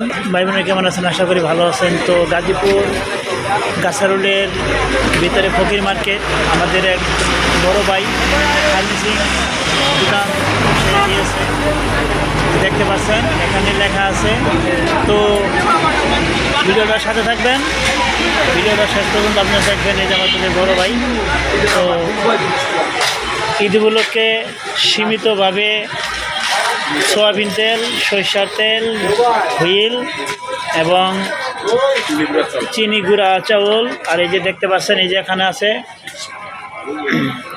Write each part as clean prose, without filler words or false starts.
ভাই বোনেরা কেমন আছেন? আশা করি ভালো আছেন। তো গাজীপুর গাছারুলের ভিতরে ফকির মার্কেট আমাদের এক বড় ভাই ফার্মেসি দোকান সে দিয়েছে, দেখতে পাচ্ছেন এখানে লেখা আছে। তো ভিডিওটার সাথে থাকবেন, ভিডিওটা শেষ পর্যন্ত আপনারা দেখবেন। এই যে আমাদের বড় ভাই। তো ঈদ উপলক্ষে সীমিতভাবে সয়াবিন তেল, সরিষার তেল, হুইল এবং চিনি গুঁড়া চাউল, আর এই যে দেখতে পাচ্ছেন এই যে এখানে আছে।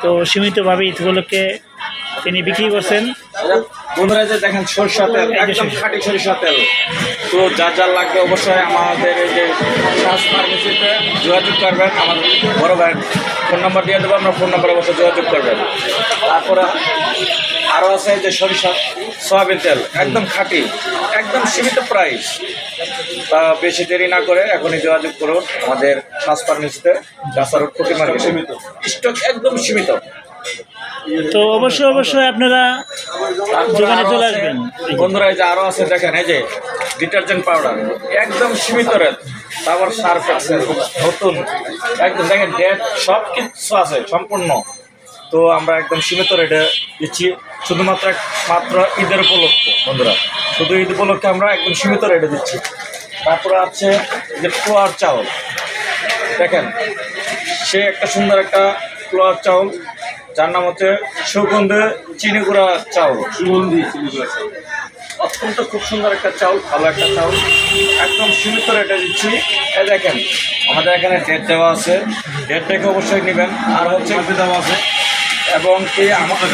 তো সীমিতভাবে ঈদ উপলক্ষে তিনি বিক্রি করছেন। বন্ধুরা যে দেখেন সরিষা তেল, একদম খাঁটি সরিষা তেল। তো যার যার লাগবে অবশ্যই আমাদের এই যে শ্বাস ফার্মেসিতে যোগাযোগ করবেন। আমার বড় ভাই ফোন নাম্বার দিয়ে দেবো, আপনার ফোন নাম্বার অবশ্যই যোগাযোগ করবেন। তারপরে আরও আছে যে সরিষা সয়াবিন তেল, একদম খাঁটি, একদম সীমিত প্রাইস। তা বেশি দেরি না করে এখনই যোগাযোগ করুন আমাদের শ্বাস ফার্মেসিতে, গাছারুল ফকির মার্কেট। সীমিত স্টক, একদম সীমিত। তো অবশ্যই আপনারা দোকানে চলে আসবেন। বন্ধুরা এই যে আরও আছে দেখেন, এই যে ডিটারজেন্ট পাউডার, একদম সীমিত রেট। তারপর সার্ফ এক্সেল নতুন, একদম দেখেন ডেট সব কিছু আছে সম্পূর্ণ। তো আমরা একদম সীমিত রেটে দিচ্ছি, শুধুমাত্র ঈদের উপলক্ষে। বন্ধুরা শুধু ঈদ উপলক্ষে আমরা একদম সীমিত রেটে দিচ্ছি। তারপরে আছে যে ফ্লোয়ার চাউল, দেখেন সে একটা সুন্দর একটা ফ্লোয়ার চাউল, যার নাম হচ্ছে সুগন্ধি চিনি গুঁড়া চাউল। সুগন্ধি চিনি গুঁড়া চাউল অত্যন্ত খুব সুন্দর একটা চাউল, ভালো একটা চাউল, একদম সীমিত রেটে দিচ্ছি। এই দেখেন আমাদের এখানে ডেট দেওয়া আছে, ডেট দেখে অবশ্যই নেবেন। আর হচ্ছে দেওয়া আছে এবং কি আমাকে